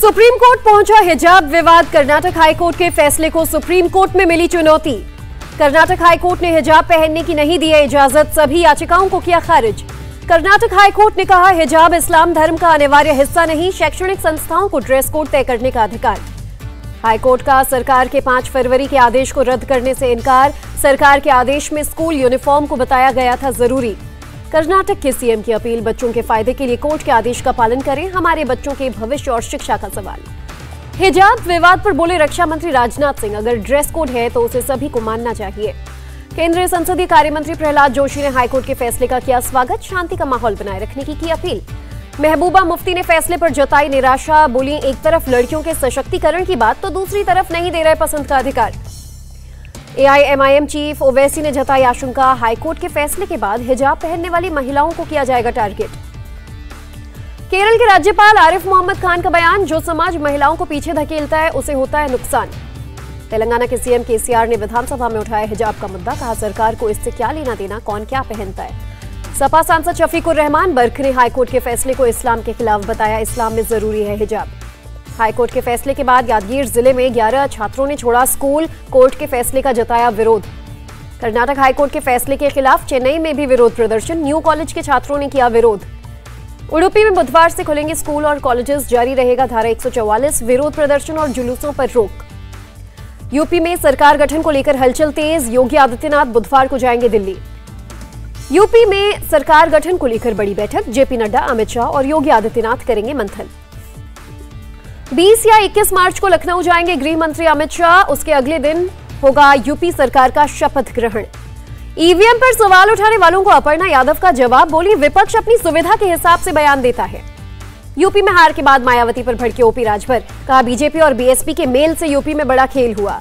Supreme court पहुंचा हिजाब विवाद। कर्नाटक हाईकोर्ट के फैसले को सुप्रीम कोर्ट में मिली चुनौती। कर्नाटक हाईकोर्ट ने हिजाब पहनने की नहीं दी इजाजत, सभी याचिकाओं को किया खारिज। कर्नाटक हाईकोर्ट ने कहा हिजाब इस्लाम धर्म का अनिवार्य हिस्सा नहीं, शैक्षणिक संस्थाओं को ड्रेस कोड तय करने का अधिकार। हाईकोर्ट का सरकार के 5 फरवरी के आदेश को रद्द करने से इनकार। सरकार के आदेश में स्कूल यूनिफॉर्म को बताया गया था जरूरी। कर्नाटक के सीएम की अपील, बच्चों के फायदे के लिए कोर्ट के आदेश का पालन करें, हमारे बच्चों के भविष्य और शिक्षा का सवाल। हिजाब विवाद पर बोले रक्षा मंत्री राजनाथ सिंह, अगर ड्रेस कोड है तो उसे सभी को मानना चाहिए। केंद्रीय संसदीय कार्य मंत्री प्रहलाद जोशी ने हाईकोर्ट के फैसले का किया स्वागत, शांति का माहौल बनाए रखने की अपील। महबूबा मुफ्ती ने फैसले पर जताई निराशा, बोली एक तरफ लड़कियों के सशक्तिकरण की बात तो दूसरी तरफ नहीं दे रहे पसंद का अधिकार। एआईएमआईएम चीफ ओवैसी ने जताई आशंका, हाईकोर्ट के फैसले के बाद हिजाब पहनने वाली महिलाओं को किया जाएगा टारगेट। केरल के राज्यपाल आरिफ मोहम्मद खान का बयान, जो समाज महिलाओं को पीछे धकेलता है उसे होता है नुकसान। तेलंगाना के सीएम केसीआर ने विधानसभा में उठाया हिजाब का मुद्दा, कहा सरकार को इससे क्या लेना देना, कौन क्या पहनता है। सपा सांसद शफीकुर रहमान बर्क ने हाईकोर्ट के फैसले को इस्लाम के खिलाफ बताया, इस्लाम में जरूरी है हिजाब। हाईकोर्ट के फैसले के बाद यादगीर जिले में 11 छात्रों ने छोड़ा स्कूल, कोर्ट के फैसले का जताया विरोध। कर्नाटक हाईकोर्ट के फैसले के खिलाफ चेन्नई में भी विरोध प्रदर्शन, न्यू कॉलेज के छात्रों ने किया विरोध। उडुपी में बुधवार से खुलेंगे स्कूल और कॉलेजेस, जारी रहेगा धारा 144, विरोध प्रदर्शन और जुलूसों पर रोक। यूपी में सरकार गठन को लेकर हलचल तेज, योगी आदित्यनाथ बुधवार को जाएंगे दिल्ली। यूपी में सरकार गठन को लेकर बड़ी बैठक, जेपी नड्डा, अमित शाह और योगी आदित्यनाथ करेंगे मंथन। 20 या 21 मार्च को लखनऊ जाएंगे गृह मंत्री अमित शाह, उसके अगले दिन होगा यूपी सरकार का शपथ ग्रहण। ईवीएम पर सवाल उठाने वालों को अपर्णा यादव का जवाब, बोली विपक्ष अपनी सुविधा के हिसाब से बयान देता है। यूपी में हार के बाद मायावती पर भड़के ओपी राजभर, कहा बीजेपी और बीएसपी के मेल से यूपी में बड़ा खेल हुआ।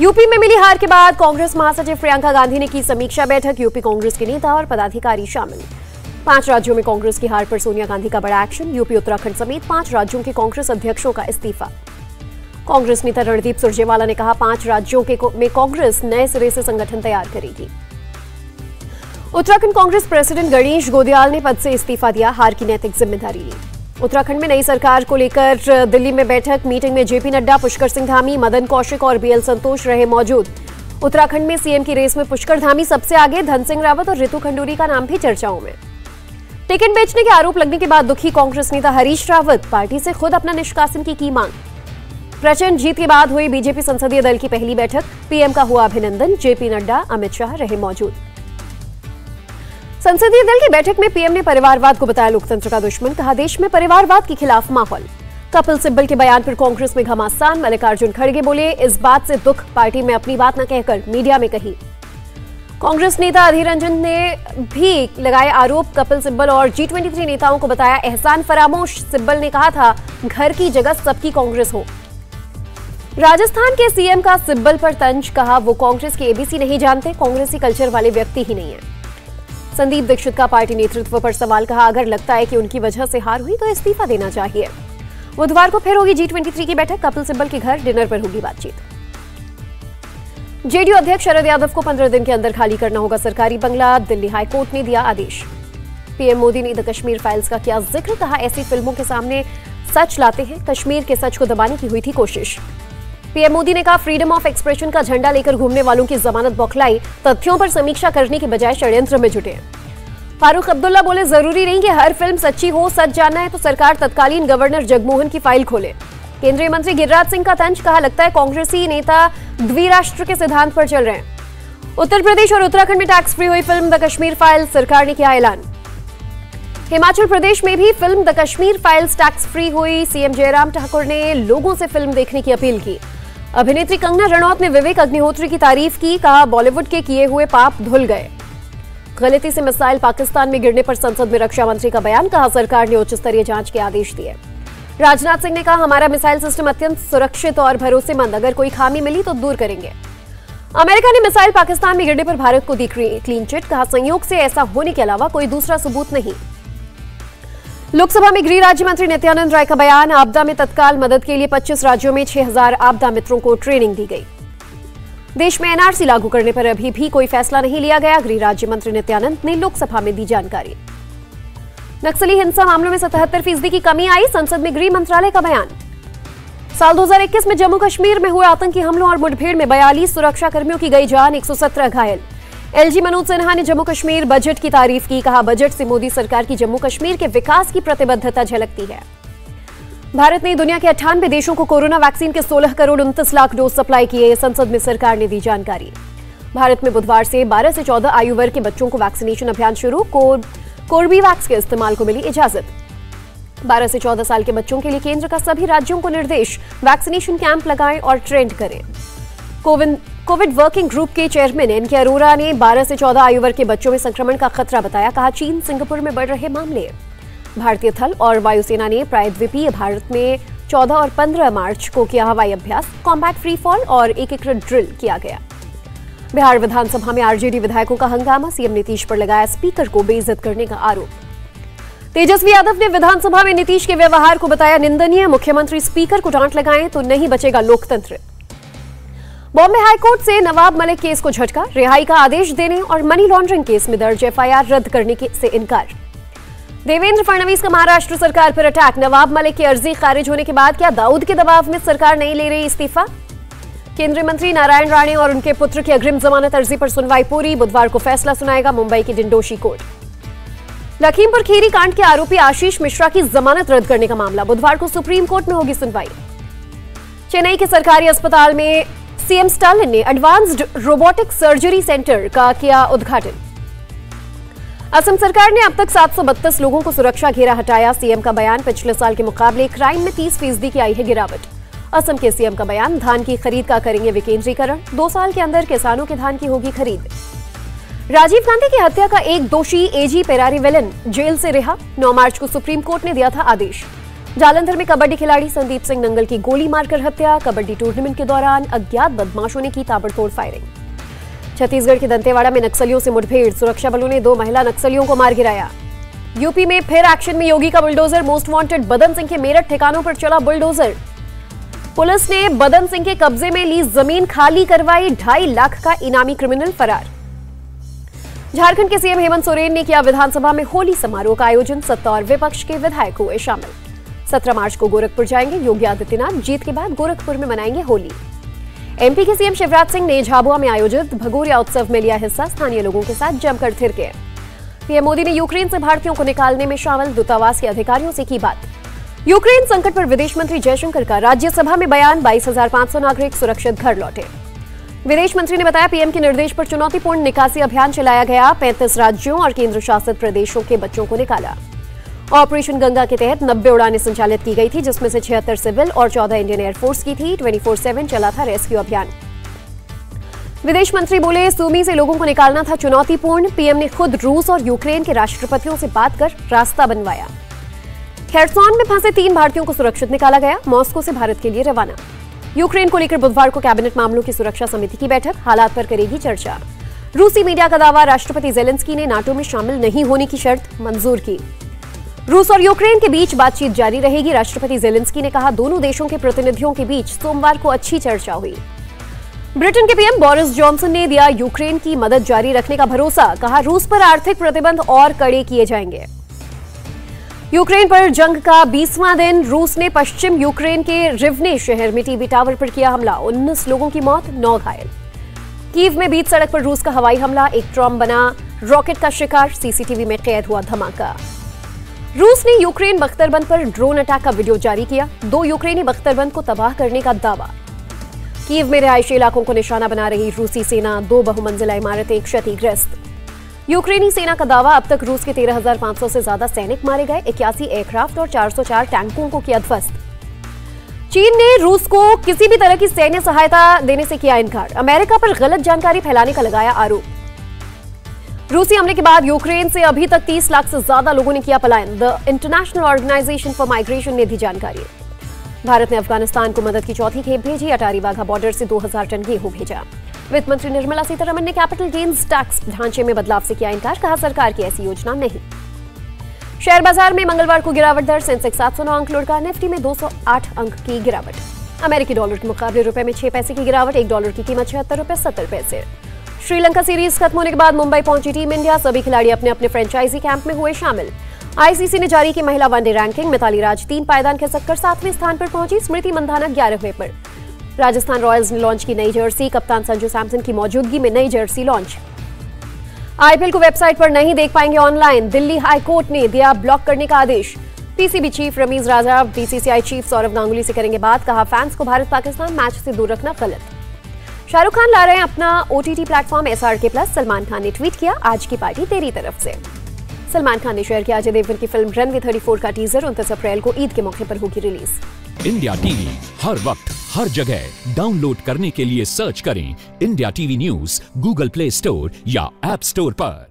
यूपी में मिली हार के बाद कांग्रेस महासचिव प्रियंका गांधी ने की समीक्षा बैठक, यूपी कांग्रेस के नेता और पदाधिकारी शामिल। 5 राज्यों में कांग्रेस की हार पर सोनिया गांधी का बड़ा एक्शन, यूपी उत्तराखंड समेत 5 राज्यों के कांग्रेस अध्यक्षों का इस्तीफा। कांग्रेस नेता रणदीप सुरजेवाला ने कहा 5 राज्यों में कांग्रेस नए सिरे से संगठन तैयार करेगी। उत्तराखंड कांग्रेस प्रेसिडेंट गणेश गोदियाल ने पद से इस्तीफा दिया, हार की नैतिक जिम्मेदारी ली। उत्तराखंड में नई सरकार को लेकर दिल्ली में बैठक, मीटिंग में जेपी नड्डा, पुष्कर सिंह धामी, मदन कौशिक और बीएल संतोष रहे मौजूद। उत्तराखंड में सीएम की रेस में पुष्कर धामी सबसे आगे, धन सिंह रावत और रितु खंडूरी का नाम भी चर्चाओं में। टिकट बेचने के आरोप लगने के बाद दुखी कांग्रेस नेता हरीश रावत, पार्टी से खुद अपना निष्कासन की मांग। प्रचंड जीत के बाद हुई बीजेपी संसदीय दल की पहली बैठक, पीएम का हुआ अभिनंदन, जेपी नड्डा, अमित शाह रहे मौजूद। संसदीय दल की बैठक में पीएम ने परिवारवाद को बताया लोकतंत्र का दुश्मन, कहा देश में परिवारवाद के खिलाफ माहौल। कपिल सिब्बल के बयान पर कांग्रेस में घमासान, मल्लिकार्जुन खड़गे बोले इस बात से दुख पार्टी में अपनी बात न कहकर मीडिया में कही। कांग्रेस नेता अधीर रंजन ने भी लगाए आरोप, कपिल सिब्बल और G23 नेताओं को बताया एहसान फरामोश। सिब्बल ने कहा था घर की जगह सबकी कांग्रेस हो। राजस्थान के सीएम का सिब्बल पर तंज, कहा वो कांग्रेस के एबीसी नहीं जानते, कांग्रेसी कल्चर वाले व्यक्ति ही नहीं है। संदीप दीक्षित का पार्टी नेतृत्व पर सवाल, कहा अगर लगता है कि उनकी वजह से हार हुई तो इस्तीफा देना चाहिए। बुधवार को फिर होगी G23 की बैठक, कपिल सिब्बल के घर डिनर पर होगी बातचीत। जेडीयू अध्यक्ष शरद यादव को 15 दिन के अंदर खाली करना होगा सरकारी बंगला, दिल्ली हाईकोर्ट ने दिया आदेश। पीएम मोदी ने द कश्मीर फाइल्स का किया जिक्र, कहा ऐसी फिल्मों के सामने सच लाते हैं, कश्मीर के सच को दबाने की हुई थी कोशिश। पीएम मोदी ने कहा फ्रीडम ऑफ एक्सप्रेशन का झंडा लेकर घूमने वालों की जमानत बौखलाई, तथ्यों पर समीक्षा करने की बजाय षड्यंत्र में जुटे। फारूक अब्दुल्ला बोले जरूरी नहीं कि हर फिल्म सच्ची हो, सच जानना है तो सरकार तत्कालीन गवर्नर जगमोहन की फाइल खोले। केंद्रीय मंत्री गिरिराज सिंह का तंज, कहा लगता है कांग्रेसी नेता द्विराष्ट्र के सिद्धांत पर चल रहे हैं। उत्तर प्रदेश और उत्तराखंड में टैक्स फ्री हुई फिल्म द कश्मीर फाइल्स, सरकार ने किया ऐलान। हिमाचल प्रदेश में भी film the Kashmir files tax free हुई, सीएम जयराम ठाकुर ने लोगों से फिल्म देखने की अपील की। अभिनेत्री कंगना रनौत ने विवेक अग्निहोत्री की तारीफ की, कहा बॉलीवुड के किए हुए पाप धुल गए। गलती से मिसाइल पाकिस्तान में गिरने पर संसद में रक्षा मंत्री का बयान, कहा सरकार ने उच्च स्तरीय जांच के आदेश दिए। राजनाथ सिंह ने कहा हमारा मिसाइल सिस्टम अत्यंत सुरक्षित और भरोसेमंद, अगर कोई खामी मिली तो दूर करेंगे। अमेरिका ने मिसाइल पाकिस्तान में गिरने पर भारत को दी क्लीन चिट, कहा संयोग से ऐसा होने के अलावा कोई दूसरा सबूत नहीं। लोकसभा में गृह राज्य मंत्री नित्यानंद राय का बयान, आपदा में तत्काल मदद के लिए 25 राज्यों में 6000 आपदा मित्रों को ट्रेनिंग दी गई। देश में एनआरसी लागू करने पर अभी भी कोई फैसला नहीं लिया गया, गृह राज्य मंत्री नित्यानंद ने लोकसभा में दी जानकारी। नक्सली हिंसा मामलों में 77% की कमी आई, संसद में गृह मंत्रालय का बयान। साल 2021 में जम्मू कश्मीर में हुए आतंकी हमलों और मुठभेड़ में 42 सुरक्षा कर्मियों की गई जान, 117 घायल। एलजी मनोज सिन्हा ने जम्मू कश्मीर बजट की तारीफ की, कहा बजट से मोदी सरकार की जम्मू कश्मीर के विकास की प्रतिबद्धता झलकती है। भारत ने दुनिया के 98 देशों को कोरोना वैक्सीन के 16 करोड़ 29 लाख डोज सप्लाई किए, संसद में सरकार ने दी जानकारी। भारत में बुधवार से 12 से 14 आयु वर्ग के बच्चों को वैक्सीनेशन अभियान शुरू, कोर्बीवैक्स के इस्तेमाल को मिली इजाजत। 12 से 14 साल के बच्चों के लिए केंद्र का सभी राज्यों को निर्देश, वैक्सीनेशन कैंप लगाएं और ट्रेंड करें। कोविड वर्किंग ग्रुप के चेयरमैन एनके अरोरा ने 12 से 14 आयु वर्ग के बच्चों में संक्रमण का खतरा बताया, कहा चीन, सिंगापुर में बढ़ रहे मामले। भारतीय थल और वायुसेना ने प्रायद्वीपीय भारत में 14 और 15 मार्च को किया हवाई अभ्यास, कॉम्बैट फ्री फॉल और एकीकृत ड्रिल किया गया। बिहार विधानसभा में आरजेडी विधायकों का हंगामा, सीएम नीतीश पर लगाया स्पीकर को बेइज्जत करने का आरोप। तेजस्वी यादव ने विधानसभा में नीतीश के व्यवहार को बताया निंदनीय, मुख्यमंत्री स्पीकर को डांट लगाएं तो नहीं बचेगा लोकतंत्र। बॉम्बे हाईकोर्ट से नवाब मलिक केस को झटका, रिहाई का आदेश देने और मनी लॉन्ड्रिंग केस में दर्ज एफआईआर रद्द करने से इनकार। देवेंद्र फडणवीस का महाराष्ट्र सरकार पर अटैक, नवाब मलिक की अर्जी खारिज होने के बाद क्या दाऊद के दबाव में सरकार नहीं ले रही इस्तीफा। केंद्रीय मंत्री नारायण राणे और उनके पुत्र की अग्रिम जमानत अर्जी पर सुनवाई पूरी, बुधवार को फैसला सुनाएगा मुंबई की डिंडोशी कोर्ट। लखीमपुर खीरी कांड के आरोपी आशीष मिश्रा की जमानत रद्द करने का मामला, बुधवार को सुप्रीम कोर्ट में होगी सुनवाई। चेन्नई के सरकारी अस्पताल में सीएम स्टालिन ने एडवांस्ड रोबोटिक सर्जरी सेंटर का किया उद्घाटन। असम सरकार ने अब तक 732 लोगों को सुरक्षा घेरा हटाया, सीएम का बयान, पिछले साल के मुकाबले क्राइम में 30% की आई है गिरावट। असम के सीएम का बयान, धान की खरीद का करेंगे विकेंद्रीकरण, 2 साल के अंदर किसानों के धान की होगी खरीद। राजीव गांधी की हत्या का एक दोषी एजी पेरारी विलन जेल से रिहा, 9 मार्च को सुप्रीम कोर्ट ने दिया था आदेश। जालंधर में कबड्डी खिलाड़ी संदीप सिंह नंगल की गोली मारकर हत्या, कबड्डी टूर्नामेंट के दौरान अज्ञात बदमाशों ने की ताबड़तोड़ फायरिंग। छत्तीसगढ़ के दंतेवाड़ा में नक्सलियों से मुठभेड़, सुरक्षा बलों ने 2 महिला नक्सलियों को मार गिराया। यूपी में फिर एक्शन में योगी का बुलडोजर, मोस्ट वांटेड बदन सिंह के मेरठ ठिकानों पर चला बुलडोजर। पुलिस ने बदन सिंह के कब्जे में ली जमीन खाली करवाई, 2.5 लाख का इनामी क्रिमिनल फरार। झारखंड के सीएम हेमंत सोरेन ने किया विधानसभा में होली समारोह का आयोजन, सत्ता और विपक्ष के विधायक हुए शामिल। 17 मार्च को गोरखपुर जाएंगे योगी आदित्यनाथ, जीत के बाद गोरखपुर में मनाएंगे होली। एमपी के सीएम शिवराज सिंह ने झाबुआ में आयोजित भगोरिया उत्सव में लिया हिस्सा, स्थानीय लोगों के साथ जमकर थिरके। पीएम मोदी ने यूक्रेन से भारतीयों को निकालने में शामिल दूतावास के अधिकारियों से की बात। यूक्रेन संकट पर विदेश मंत्री जयशंकर का राज्यसभा में बयान, 22,500 नागरिक सुरक्षित घर लौटे। विदेश मंत्री ने बताया पीएम के निर्देश पर चुनौतीपूर्ण निकासी अभियान चलाया गया, 35 राज्यों और केंद्र शासित प्रदेशों के बच्चों को निकाला। ऑपरेशन गंगा के तहत 90 उड़ानें संचालित की गई थी, जिसमें से 76 सिविल और 14 इंडियन एयरफोर्स की थी। 24/7 चला था रेस्क्यू अभियान। विदेश मंत्री बोले सूमी से लोगों को निकालना था चुनौतीपूर्ण, पीएम ने खुद रूस और यूक्रेन के राष्ट्रपतियों से बात कर रास्ता बनवाया। खेरसौन में फंसे 3 भारतीयों को सुरक्षित निकाला गया, मॉस्को से भारत के लिए रवाना। यूक्रेन को लेकर बुधवार को कैबिनेट मामलों की सुरक्षा समिति की बैठक, हालात पर करेगी चर्चा। रूसी मीडिया का दावा, राष्ट्रपति जेलेंस्की ने नाटो में शामिल नहीं होने की शर्त मंजूर की। रूस और यूक्रेन के बीच बातचीत जारी रहेगी, राष्ट्रपति जेलेंस्की ने कहा, दोनों देशों के प्रतिनिधियों के बीच सोमवार को अच्छी चर्चा हुई। ब्रिटेन के पीएम बोरिस जॉनसन ने दिया यूक्रेन की मदद जारी रखने का भरोसा, कहा रूस पर आर्थिक प्रतिबंध और कड़े किए जाएंगे। यूक्रेन पर जंग का 20वां दिन, रूस ने पश्चिम यूक्रेन के रिवने शहर में टीवी टावर पर किया हमला, 19 लोगों की मौत, 9 घायल। कीव में बीच सड़क पर रूस का हवाई हमला, एक ट्रॉम बना रॉकेट का शिकार, सीसीटीवी में कैद हुआ धमाका। रूस ने यूक्रेन बख्तरबंद पर ड्रोन अटैक का वीडियो जारी किया, 2 यूक्रेनी बख्तरबंद को तबाह करने का दावा। कीव में रिहायशी इलाकों को निशाना बना रही रूसी सेना, 2 बहुमंजिला इमारतें क्षतिग्रस्त। यूक्रेनी सेना का दावा, अब तक रूस के 13,500 से ज्यादा सैनिक मारे गए, 81 एयरक्राफ्ट और 404 टैंकों को किया ध्वस्त। चीन ने रूस को किसी भी तरह की सैन्य सहायता देने से किया इनकार, अमेरिका पर गलत जानकारी फैलाने का लगाया आरोप। रूसी हमले के बाद यूक्रेन से अभी तक 30 लाख से ज्यादा लोगों ने किया पलायन, the International Organization for Migration ने दी जानकारी। भारत ने अफगानिस्तान को मदद की चौथी खेप भेजी, अटारी वाघा बॉर्डर से 2000 टन गेहूं भेजा। वित्त मंत्री निर्मला सीतारमण ने कैपिटल गेन्स टैक्स ढांचे में बदलाव से किया इनकार, कहा सरकार की ऐसी योजना नहीं। शेयर बाजार में मंगलवार को गिरावट दर, सेंसेक्स 709 अंक लुढ़का, निफ्टी में 208 अंक की गिरावट। अमेरिकी डॉलर के मुकाबले रुपए में 6 पैसे की गिरावट, 1 डॉलर की कीमत 76 रुपए 70 पैसे। श्रीलंका सीरीज खत्म होने के बाद मुंबई पहुंची टीम इंडिया, सभी खिलाड़ी अपने अपने फ्रेंचाइजी कैंप में हुए शामिल। आईसीसी ने जारी की महिला वनडे रैंकिंग। मिताली राज 3 पायदान खिसककर 7वें स्थान पर पहुंची। स्मृति मंधाना 11वें पर। राजस्थान रॉयल्स ने लॉन्च की नई जर्सी। कप्तान संजू सैमसन की मौजूदगी में नई जर्सी लॉन्च। आईपीएल को वेबसाइट पर नहीं देख पाएंगे ऑनलाइन। दिल्ली हाई कोर्ट ने दिया ब्लॉक करने का आदेश। पीसीबी चीफ रमीज राजा बीसीसीआई चीफ सौरव गांगुली से करेंगे बात। कहा फैंस को भारत पाकिस्तान मैच से दूर रखना गलत। शाहरुख खान ला रहे हैं अपना OTT platform SRK+। Salman Khan ने ट्वीट किया, आज की पार्टी तेरी तरफ से। सलमान खान ने शेयर किया अजय देवगन की फिल्म रनवे 34 का टीजर। 29 अप्रैल को ईद के मौके पर होगी रिलीज। इंडिया टीवी हर वक्त हर जगह डाउनलोड करने के लिए सर्च करें India TV news Google play store या ऐप स्टोर पर।